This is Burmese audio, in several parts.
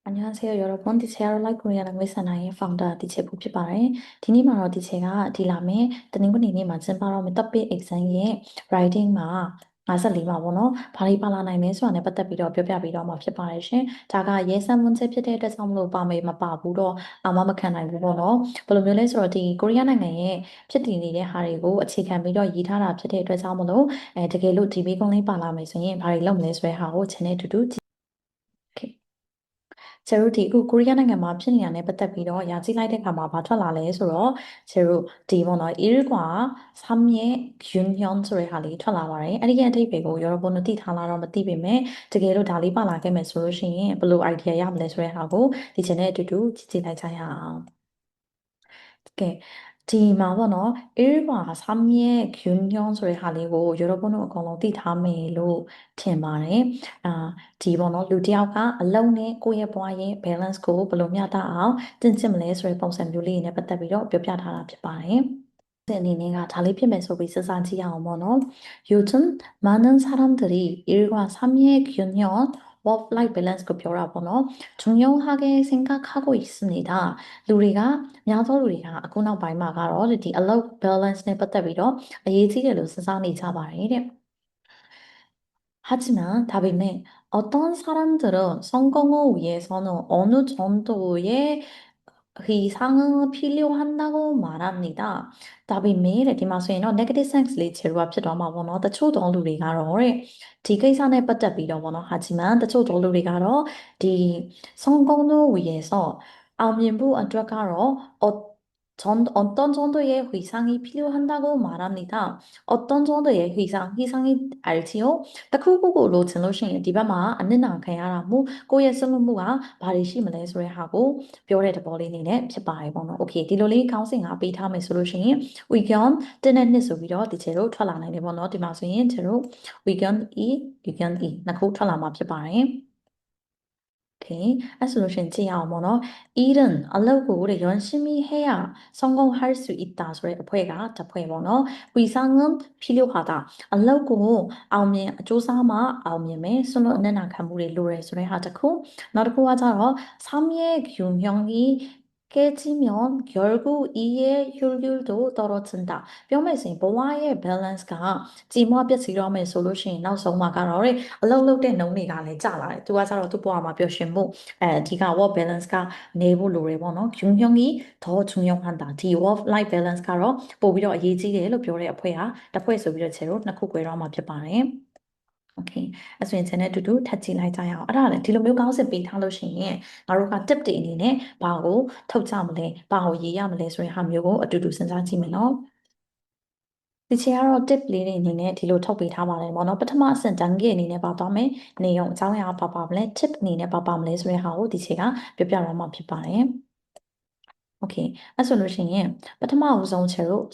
안녕하세요, 여러분. 디체아로 라이프 코리아랑 회사나의 파운더 디체 부피바래. 디니마로 디체가 디라메 뜨닝구니니 맞은 바로 떡비 엑상의 라이팅마 마살리마 보노 바리발라 나이네 수안에 빠따비로 뼈뼈비로 마ဖြစ်ပါတယ်ရှင်. 다가 예산 문제ဖြစ်တဲ့အတွက်ကြောင့်မလို့ပါမေမပါဘူးတော့အာမမခံနိုင်ဘူးပေါ့နော်ဘယ်လိုမျိုးလဲဆိုတော့ဒီကိုရီးယားနိုင်ငံရဲ့ဖြစ်တည်နေတဲ့ဟာတွေကိုအခြေခံပြီးတော့ရည်ထားတာဖြစ်တဲ့အတွက်ကြောင့်မလို့တကယ်လို့ဒီဘေးကုန်းလေးပါလာမယ်ဆိုရင်ဘာတွေလုပ်မလဲဆိုတဲ့ဟာကို channel တူတူ ကျတို့ဒီအခုကိုရီးယားနိုင်ငံမှာဖြစ်နေတာနဲ့ပတ်သက်ပြီးတော့ရာကြည့်လိုက်တဲ့အခါမှာဘာထွက်လာလဲဆိုတော့ကျတို့ဒီပေါ့နော်일과 3의 균형ဆိုတဲ့ဟာလေးထွက်လာပါတယ်အဲ့ဒီရဲ့အဓိပ္ပာယ်ကို여러분은သိထားလားတော့မသိပေမဲ့တကယ်လို့ဒါလေးပါလာခဲ့မယ်ဆိုလို့ရှိရင်ဘယ်လို idea ရမလဲဆိုတဲ့ဟာကိုဒီ channel အတူတူကြည့်လိုက်ကြရအောင်ကဲဒီမှာပေါ့နော်일과 3의 균형ဆိုတဲ့ဟာလေးကို여러분တို့အကုန်လုံးသိထားမယ်လို့ထင်ပါတယ်ဒီပေါ့နော်လူတစ်ယောက်ကအလုံးနဲ့ကိုယ့်ရဲ့ဘဝရဲ့ balance ကိုဘယ်လိုမျှတအောင်တင်ကျင့်မလဲဆိုတဲ့ပုံစံမျိုးလေးနဲ့ပတ်သက်ပြီးတော့ပြောပြထားတာဖြစ်ပါတယ်အနေနဲ့ကဒါလေးဖြစ်မယ်ဆိုပြီးစဉ်းစားကြည့်ရအောင်ပေါ့နော်요즘 많은 사람들이 일과 삶의 균형 work-life balanceကိုပြောတာပေါ့နော်중요하게 생각하고 있습니다. လူတွေကများသောလူတွေကအခုနောက်ပိုင်းမှာကတော့ဒီအလုပ် balance နဲ့ပတ်သက်ပြီးတော့အရေးကြီးတယ်လို့စဉ်းစားနေကြပါတယ်တဲ့ 하지만 다음에 어떤 사람들은 성공을 위해서는 어느 정도의 희생은 필요한다고 말합니다. 다음에 디마스에는 negative sense လေးခြေလို့ဖြစ်သွားမှာပေါ့နော်တချို့သောလူတွေကတော့တဲ့ဒီကိစ္စနဲ့ပတ်သက်ပြီးတော့ပေါ့နော် 하지만 တချို့သောလူတွေကတော့ဒီ 성공을 위해서 အောင်မြင်ဖို့အတွက်ကတော့어떤 정도의 희생이 필요한다고 말합니다. 어떤 정도의 희생이 알지요? တခုခုကိုလိုချင်လို့ရှိရင်ဒီဘက်မှာအနစ်နာခံရတာမို့ကိုယ့်ရဲ့စွန့်လွတ်မှုကဘာတွေရှိမလဲဆိုတဲ့ဟာကိုပြောတဲ့သဘောလေးနေနဲ့ဖြစ်ပါတယ်ပေါ့နော် 오케이 ဒီလိုလေးခေါင်းစဉ်ကပေးထားမယ်ဆိုလို့ရှိရင် 의견 1နဲ့2ဆိုပြီးတော့ဒီ제로ထွက်လာနိုင်တယ်ပေါ့နော် ဒီမှာဆိုရင်제로 의견 2, 의견 2 နှစ်ခုထွက်လာမှာဖြစ်ပါတယ် 오케이. အဲ့ဆိုလို့ရှိရင်ကြည့်ရအောင်ပေါ့နော်. 일은 알라고를 열심히 해야 성공할 수 있다. 소리အဖွဲ့က တစ်ဖွဲ့ပေါ့နော်. 위상은 필요하다. 알라고အောင်မြင် 조사마 အောင်မြင်မယ်. 순호 은혜나감물이 로래. 소리 하자고. 나르고 하자로 3의 균형이 깨지면 결국 이의 효율도 떨어진다. ပြောမယ်ဆိုရင်ဘဝရဲ့ balance가 ကြီးမွားပျက်စီးတော့မယ်ဆိုလို့ရှိရင်နောက်ဆုံးမှာကတော့အလုပ်လုပ်တဲ့နှုန်းတွေကလည်းကျလာတယ်။သူကကျတော့သူ့ဘဝမှာပျော်ရွှင်မှုအဓိက work balanceကနေဖို့လိုတယ်ပေါ့နော် 균형이 더 중요하다. ဒီ work life balance ကတော့ပို့ပြီးတော့အရေးကြီးတယ်လို့ပြောတဲ့အဖွဲ့ကတစ်ဖွဲ့ဆိုပြီးတော့ခြေလို့နှစ်ခု꿰တော့မှာဖြစ်ပါတယ် 오케이. အဲ့ဆိုရင် channel တူတူထပ်ကြည့်လိုက်ကြရအောင်အဲ့ဒါလည်းဒီလိုမျိုးခေါင်းစဉ်ပေးထားလို့ရှိရင်ငါတို့က tip တွေအနေနဲ့ဘာကိုထုတ်ကြမလဲဘာကိုရေးရမလဲဆိုတဲ့ဟာမျိုးကိုအတူတူစဉ်းစားကြည့်မယ်နော်ဒီချေကတော့ tip လေးတွေအနေနဲ့ဒီလိုထုတ်ပေးထားပါတယ်ပေါ့နော်ပထမအဆင့် 단계 အနေနဲ့ပါသွားမယ်နေုံအကြောင်းအရာပါပါမလဲ tip အနေနဲ့ပါပါမလဲဆိုတဲ့ဟာကိုဒီချေကပြောပြတော့မှာဖြစ်ပါတယ် 오케이 အဲ့ဆိုလို့ရှိရင်ပထမဦးဆုံးချက်လို့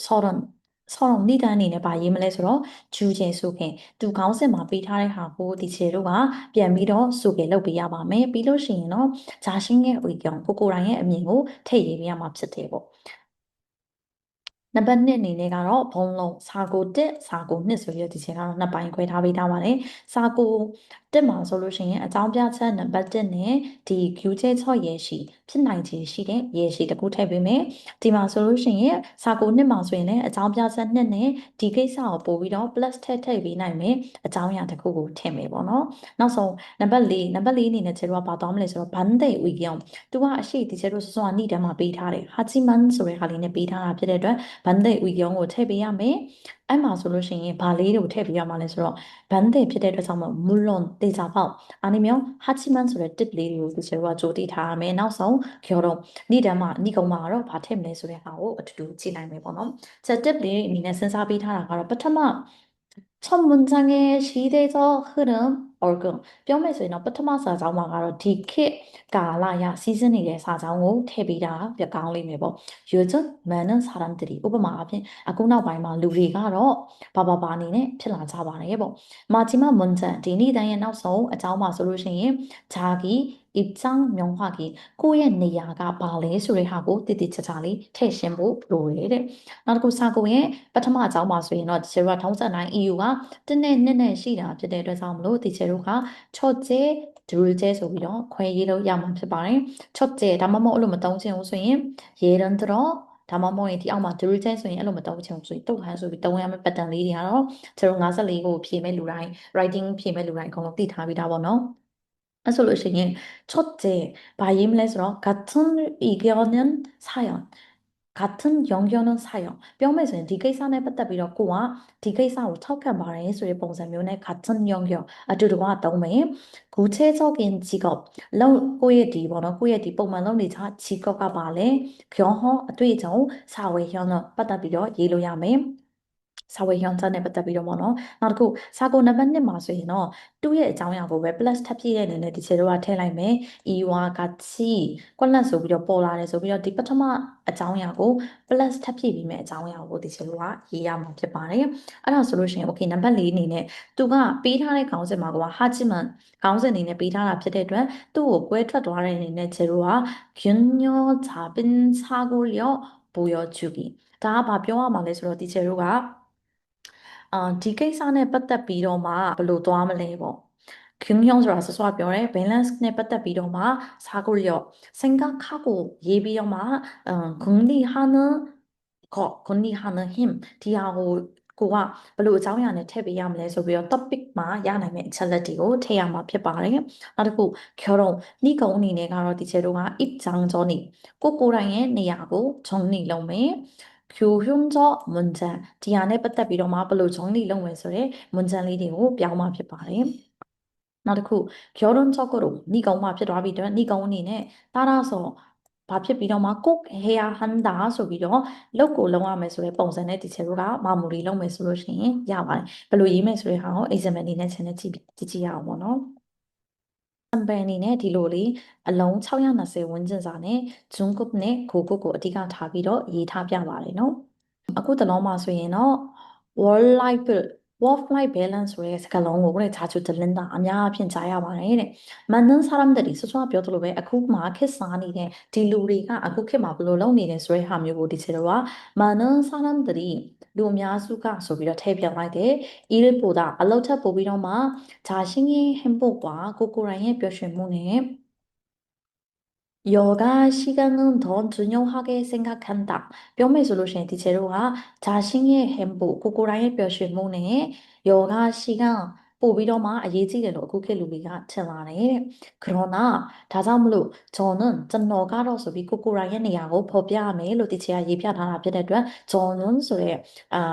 서론 니단 အနေနဲ့ဘာရေးမလဲဆိုတော့ 주제 소개 သူခေါင်းစဉ်မှာပေးထားတဲ့ဟာကိုဒီခြေတို့ကပြန်ပြီးတော့ 소개 လုပ်ပေးရပါမယ်ပြီးလို့ရှိရင်တော့ 자신의 의견ကိုကိုယ်တိုင်ရဲ့အမြင်ကိုထည့်ရေးပေးရမှာဖြစ်တယ်ပေါ့ နံပါတ်1အနေနဲ့ကတော့ဘုံလုံးစာကို1စာကို2ဆိုပြီးတော့ဒီချိန်ကတော့နှစ်ပိုင်းခွဲထားပေးထားပါတယ်စာကို1မှာဆိုလို့ရှိရင်အကြောင်းပြချက်နံပါတ်1နဲ့ဒီ 규제 처 예시 ဖြစ်နိုင်ခြေရှိတဲ့ 예시 တစ်ခုထည့်ပေးမယ်ဒီမှာဆိုလို့ရှိရင်စာကို2မှာဆိုရင်လည်းအကြောင်းပြချက်2နဲ့ဒီကိစ္စကိုပို့ပြီးတော့ plus ထည့်ပေးနိုင်မယ်အကြောင်းအရာတစ်ခုကိုထည့်မယ်ပေါ့နော်နောက်ဆုံးနံပါတ်4အနေနဲ့ကျတော့ဘာသွားမလဲဆိုတော့ 반대 의견 သူကအရှိဒီကျတော့စောစောက 니단မှာပေးထားတယ် 하지만 ဆိုတဲ့ဟာလေးနဲ့ပေးထားတာဖြစ်တဲ့အတွက် 반대 의견ကိုထည့်ပေးရမယ်အဲ့မှာဆိုလို့ရှိရင်ဘာလေးတွေကိုထည့်ပေးရမှာလဲဆိုတော့ 반대 ဖြစ်တဲ့အတွက်ကြောင့်မို့ 물론 သေချာပေါက် 아니면 하지만 ဆိုတဲ့ tip လေးတွေကိုဒီကျတော့ကြိုသိထားရမယ်နောက်ဆုံး 결혼 니단မှာ니ကုံမှာကတော့ဘာထည့်မလဲဆိုတဲ့ဟာကိုအတူတူကြည့်လိုက်မယ်ပေါ့နော် 자, tip လေးအနေနဲ့စဉ်းစားပေးထားတာကတော့ ပထမ 첫 문장의 시대적 흐름 얼금 ပြောမယ်ဆိုရင်တော့ ပထမစာကြောင်းမှာကတော့ 디킷 가라야 시즌이의 사장고 태비라 벽강림이고 요즘 많은 사람들이ឧបមាအားဖြင့် အခုနောက်ပိုင်းမှာ လူတွေကတော့ 바바바니네 필라자바네고 마지막 문장 디니단의 နောက်ဆုံးအကြောင်းမှာဆိုလို့ရှိရင် 자기 입장 명확히 ကိုယ့်ရဲ့နေရာကဘာလဲဆိုတဲ့ဟာကိုတိတိကျကျလေးထည့်ရှင်းဖို့လိုတယ်တဲ့ နောက်တစ်ခု 사고의 ပထမအကြောင်းမှာဆိုရင်တော့ 제로가 통장난 이유가 1နဲ့2နဲ့ရှိတာဖြစ်တဲ့အတွက်ကြောင့်မလို့ဒီ 제로가 첫째 ဒရူကျဲဆိုပြီးတော့ခွဲရေးလို့ရမှာဖြစ်ပါတယ်ချက်ကျဲဒါမှမဟုတ်အဲ့လိုမသုံးချင်ဘူးဆိုရင်ရေရန်တော့ဒါမှမဟုတ်ရင်ဒီအောက်မှာဒရူကျဲဆိုရင်အဲ့လိုမသုံးချင်ဘူးဆိုရင်တုတ်ဟန်ဆိုပြီးသုံးရမယ့် pattern လေးတွေကတော့ကျွန်တော်54ကိုဖြည့်မဲ့လူတိုင်း writing ဖြည့်မဲ့လူတိုင်းအကုန်လုံးသိထားပြီးသားပေါ့နော်အဲ့ဆိုလို့ရှိရင်첫째ဘာရေးမလဲဆိုတော့같은 의견은 사연 같은 연결은 사연ပြောမယ်ဆိုရင်ဒီကိစ္စနဲ့ပတ်သက်ပြီးတော့ကိုကဒီကိစ္စကိုထောက်ခံပါတယ်ဆိုတဲ့ပုံစံမျိုးနဲ့ 같은 연결အတူတကွသုံးမယ် 구체적인 직업 လောက်ကိုယ့်ရဲ့ဒီပေါ့နော်ကိုယ့်ရဲ့ဒီပုံမှန်လုပ်နေကြ직업ကပါလဲ경험အတွေ့အကြုံ사회현ပတ်သက်ပြီးတော့ရေးလို့ရမယ်စာဝေဟောင်းချက်နဲ့ပတ်သက်ပြီးတော့ပေါ့နော်နောက်တစ်ခုစာကုန်နံပါတ်1မှာဆိုရင်တော့သူ့ရဲ့အကြောင်းအရာကိုပဲ plus ထပ်ပြည့်တဲ့အနေနဲ့ဒီချေတော့ထည့်လိုက်မယ်။이와 같이ကွက်လက်ဆိုပြီးတော့ပေါ်လာတယ်ဆိုပြီးတော့ဒီပထမအကြောင်းအရာကို plus ထပ်ပြည့်ပြီးမဲ့အကြောင်းအရာကိုဒီချေတော့ရေးရမှာဖြစ်ပါတယ်။အဲ့ဒါဆိုလို့ရှိရင် okay နံပါတ်4အနေနဲ့သူကပေးထားတဲ့ခေါင်းစဉ်မှာကဟာချီမန်ခေါင်းစဉ်အနေနဲ့ပေးထားတာဖြစ်တဲ့အတွက်သူ့ကိုကွဲထွက်သွားတဲ့အနေနဲ့ချေတော့균열잡은사고력보여주기ဒါကဘာပြောရမှာလဲဆိုတော့ဒီချေတို့ကဒီကိစ္စနဲ့ပတ်သက်ပြီးတော့မှဘယ်လိုသွားမလဲပေါ့균형ဆိုတာဆောဆောပြောတယ် balance နဲ့ပတ်သက်ပြီးတော့မှ사고력 생각하고ရေးပြီးတော့မှ궁리하는 궁리하는 힘ဒီဟာကိုကဘယ်လိုအကြောင်းအရာနဲ့ထည့်ပေးရမလဲဆိုပြီးတော့ topic မှာရနိုင်မယ့်အချက်လက်တွေကိုထည့်ရမှာဖြစ်ပါတယ်နောက်တစ်ခု결혼ဤကုံအနေနဲ့ကတော့ဒီချက်တို့က 입장전이ကိုယ်တိုင်ရဲ့နေရာကို정리လုပ်မယ် 교훈적 문장ဒီဟာနဲ့ပတ်သက်ပြီးတော့မှဘယ်လို정리လုပ်မယ်ဆိုတဲ့문장လေးတွေကိုပြောင်းမှာဖြစ်ပါတယ်နောက်တစ်ခု결혼적으로 네ကောင်မှဖြစ်သွားပြီးတော့네ကောင်အနေနဲ့따라서ဘာဖြစ်ပြီးတော့မှ꼭 해야 한다ဆိုပြီးတော့လုပ်ကိုလုပ်ရမယ်ဆိုတဲ့ပုံစံနဲ့ဒီချက်တို့ကမာမူလီလုပ်မယ်ဆိုလို့ရှိရင်ရပါတယ်ဘယ်လိုရေးမယ်ဆိုတဲ့ဟာကို example အနေနဲ့ချက်နဲ့ကြည့်ရအောင်ပေါ့နော်배အနေနဲ့ဒီလိုလေးအလုံး620ဝန်းကျင်စာနဲ့ဂျွန်းကုတ်နဲ့ကိုကုတ်ကိုအဓိကထားပြီးတော့ရေးထားပြပါတယ်နော်အခုတလုံးမှာဆိုရင်တော့ work life balance ဆိုတဲ့စကားလုံးကိုလည်း자주 들린다အများအပြားကြားရပါတယ်တဲ့많은 사람들이စောစောပြောသလိုပဲအခုမှခေတ်စားနေတဲ့ဒီလူတွေကအခုခေတ်မှာဘယ်လိုလုပ်နေလဲဆိုတဲ့ဟာမျိုးကိုဒီချက်တော့많은 사람들이လူအများစုကဆိုပြီးတော့ထည့်ပြလိုက်တယ်일보다အလုပ်ထပ်ပို့ပြီးတော့မှ자신의 행복과ကိုယ်တိုင်ရဲ့ပျော်ရွှင်မှုနဲ့여가 시간은 더 중요하게 생각한다. 뼈매 솔루션 디제로가 자신의 행복, 고고라의 뼈실문에 여가 시간 뽑이러마 예지대로 그게 루비가 칠라네. 그러나 다자물로 저는 짠너가로서 비고고라의 내야고 법야메 로디체야 예피아다나 뼈대도 저는 소에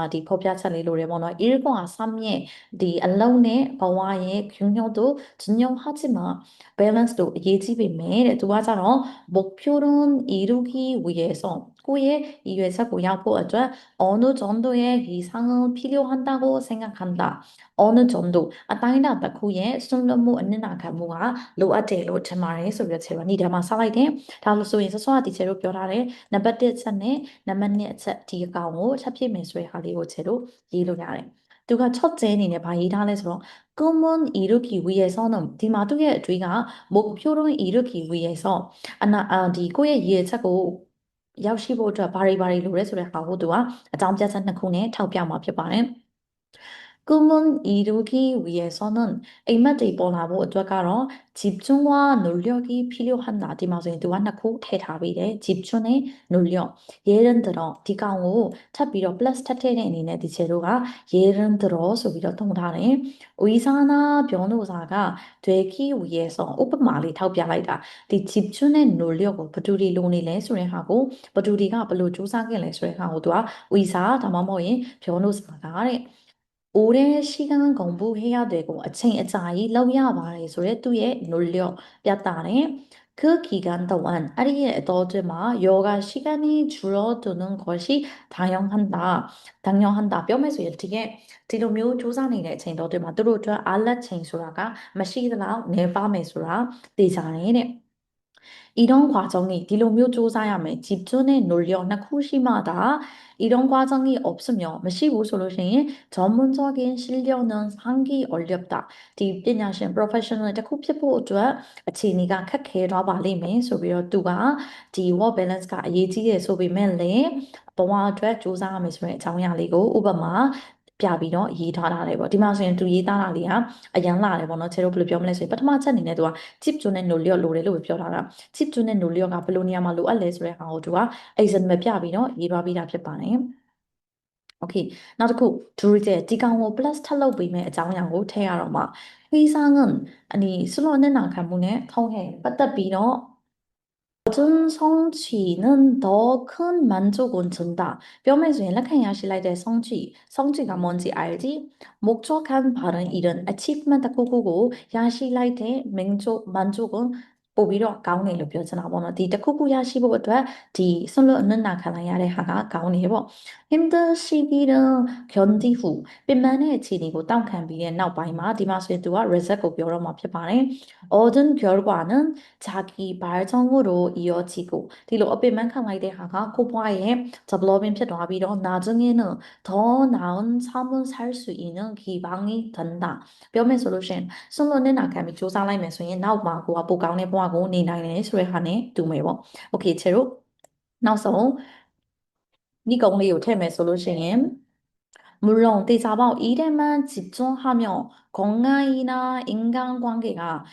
디 법야 찰리로레 뭐너 1과 3의 디 알라운의 바와의 균형도 중요하지만 밸런스도 예지비메 두아자로 목표는 이루기 위해서 꾸의 이회사고 양보하죠. 어느 정도의 이상은 필요한다고 생각한다. 어느 정도. 땅이나 바꾸에 숨는무 없는 아가무가 로아테로 제말에 소비가 제가 니다만 살아있대. 다로 소에서 소아디 제로 별아래 나바데 찬네 나만네 차 디가오 차피 매수에 하리고 제로 이루냐래. 누가 첫째 니네 바이라레서 꿈은 이루기 위해서는 디마두의 뒤가 목표를 이루기 위해서ဒီကိုယ့်ရဲ့ရည်ချက်ကိုရောက်ရှိဖို့အတွက်ဘာတွေလိုလဲဆိုတဲ့ဟာကိုသူကအကြောင်းပြချက်နှစ်ခုနဲ့ထောက်ပြမှာဖြစ်ပါတယ်꿈은 이루기 위해서는အိမ်မက်တွေ ပေါ်လာဖို့အတွက်ကတော့ 집중과 노력이 필요한다. ဒီမှာဆိုရင် သူကနှစ်ခုထည့်ထားပြီးတယ် 집중의 노력. 예를 들어 ဒီကောင်ကို ထပ်ပြီးတော့ plus ထပ်ထည့်တဲ့အနေနဲ့ ဒီခြေတို့က 예를 들어 ဆိုပြီးတော့ သုံးထားတယ် 의사나 변호사가 되기 위해서 ဥပမာလေး ထောက်ပြလိုက်တာ 디 집중의 노력을 ဘယ်သူတွေလိုနေလဲဆိုတဲ့ဟာကို ဘယ်သူတွေကဘယ်လိုစူးစမ်းခဲ့လဲဆိုတဲ့ဟာကို သူက 의사 ဒါမှမဟုတ်ရင် 변호사가တဲ့ 오랜 시간 공부해야 되고 아침에 러야 말해 소리 또의 놀려 뼈다네 그 기간 동안 아리에 더즈마 여가 시간이 줄어드는 것이 당연한다 뼈매서 일티게 디로묘 조사니래 쟁더들마 들어줘 알라 쟁소라가 마시들라 내밤에소라 대장이네 이런 과정이 디로묘 조사야매 집중의 논력 나쿠시마다 이런 과정이 없으면 마시고 솔루션이 전문적인 실력은 상기 어렵다. 디ပညာရှင် professional တစ်ခုဖြစ်ဖို့အတွက် အခြေအနေက ခက်ခဲတော့ပါလိမ့်မယ် ဆိုပြီးတော့ သူက ဒီ work balance ကအရေးကြီးတယ်ဆိုပေမဲ့လည်းဘဝအတွက်စူးစမ်းရမယ်ဆိုတဲ့အကြောင်းအရာလေးကိုဥပမာ ပြပြီးတော့ရေးထားတာလေပေါ့ဒီမှာဆိုရင်သူရေးသားတာလေးဟာအရန်လာတယ်ပေါ့နော်ချေတို့ဘယ်လိုပြောမလဲဆိုရင်ပထမချက်အနေနဲ့သူက chip ကျွန်းနဲ့နိုလျော့လိုတယ်လို့ပြောထားတာ chip ကျွန်းနဲ့နိုလျော့ကဘယ်လိုနေရာမှာလိုအပ်လဲဆိုတဲ့ဟာကိုသူက example ပြပြီးတော့ရေးသွားပြီးတာဖြစ်ပါတယ်โอเคနောက်တစ်ခုဒူရီတဲ့ဒီကောင်ကို plus ထပ်လုပ်ပေးမယ်အကြောင်းအရာကိုထည့်ရတော့မှခွေးစားငန်အနီဆွလို့နဲ့နာခံမှုနဲ့ထုံးဟဲပတ်သက်ပြီးတော့모든 성취는 더 큰 만족을 준다. 뼈매수에 lak한야실라이데 성취가 뭔지 알지? 목적한 바른 일은 achievement 꾸꾸고 야실라이데 만족은 오히려 가운데로 표현하나 보노. 디 꾸꾸 야시보 디 손로 얻는 나가나야래 하가 가운데 보. 힘드시기는 견디 후 빈만의 지니고 땅칸 비에 나와이마 디마스에 두와 result ပြောတော့မှာဖြစ်ပါတယ် 얻은 결과는 자기 발전으로 이어지고 뒤로 어필만 강하게 하가 코보아의 developing ဖြစ်သွားပြီးတော့ 나중에는 더 나은 삶을 살 수 있는 기반이 된다. ပြောမယ်ဆိုလို့ရှိရင် 손로는 아까미 조사လိုက်မယ်ဆိုရင် နောက်မှာကိုကပိုကောင်းတဲ့ဘဝကိုနေနိုင်တယ်ဆိုတဲ့ဟာနဲ့တူမယ်ပေါ့ 오케이 제로နောက်ဆုံး이ကုန်းလေးကိုထည့်မယ်ဆိုလို့ရှိရင် 물론 대자보 일에만 집중하며 건강이나 인간관계가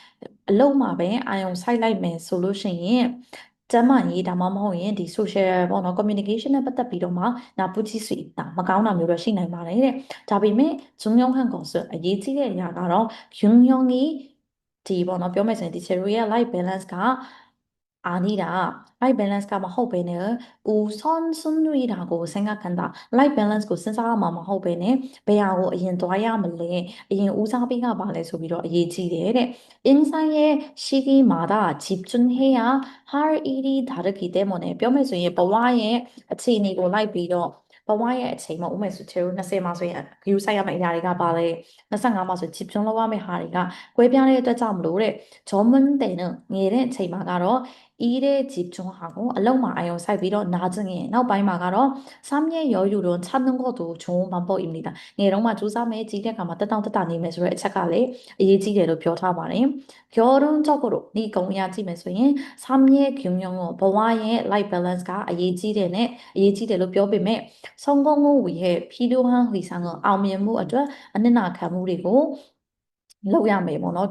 로마에 아용 사이라이맨 솔루션이 짜만이 다마모인 디 소셜 번호 커뮤니케이션에 받다 비로마 나쁘지 수 있다. 마가우나 묘로 신나이 말해. 다비메 중요한 것은 예지의 야가로 균형이 디 번호 뼈매선 디 제로의 라이프 밸런스가 아니라 라이프 밸런스가 마호베네 우선순위라고 생각한다. 라이프 밸런스고 생각하면 마호베네 배하고 이엔 도와야말래 이엔 우사비가 말해 소비로 예지래. 인생의 시기마다 집중해야 할 일이 다르기 때문에 뼈매수의 버와의 체인이고 라이프로 버와의 체인만 오면서 제로 나세 마소의 유사야만 이야기가 말해 나상가 마소 집중하면 하리가 꿰변에 되자므로래 전문대는 얘네 체인마가로 일에 집중하고 알롱마 아용 살비로 나중에 나우바이마가로 3의 여유를 찾는 것도 좋은 방법입니다. 예롱마 조사매 지게가마 따당따당님에서 책갈래 예지게로 표타바네. 결론적으로 네 공야지면서인 3의 균형은 버와의 라이프 밸런스가 예지대로 표비매 성공을 위해 필요한 이상은 아우면무 어쩌 안나카무리고 လောက်ရမယ်ပေါ့နော်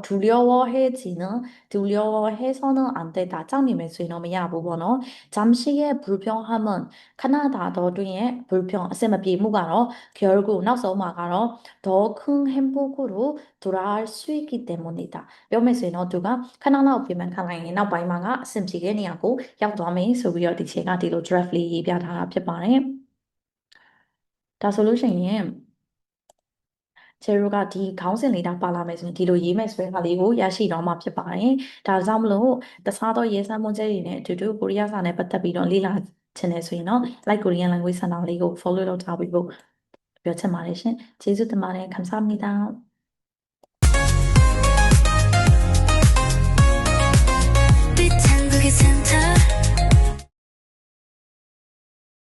두려워해서는 안 된다 짱님의 수인어미야 보거너 잠시의 불평함은 카나다더의 불평 세마비무가로 결국 나서마가로 더 큰 행복으로 돌아갈 수 있기 때문이다 뼈매수인어 두가 카나나 오피면 카나이 나바이마가 심지게니하고 약도함이 소비어디 제가 뒤로 드래프리 예비하다ဖြစ်ပါတယ်다 솔루션이 제로가 디 가운신 리다 parlamentဒီလိုရေးမယ်ဆိုတဲ့ဟာလေးကိုရရှိတော့မှာဖြစ်ပါတယ်။ဒါကြောင့်မလို့တခြားသောရေးစမ်းမွန်းချက်တွေနဲ့အတူတူကိုရီးယားစာနဲ့ပတ်သက်ပြီးတော့လေ့လာချင်တယ်ဆိုရင်တော့ like Korean language ဆန္ဒလေးကို follow လုပ်ထားပြီးဖို့ပြောချင်ပါတယ်ရှင်။ကျေးဇူးတင်ပါတယ်감사합니다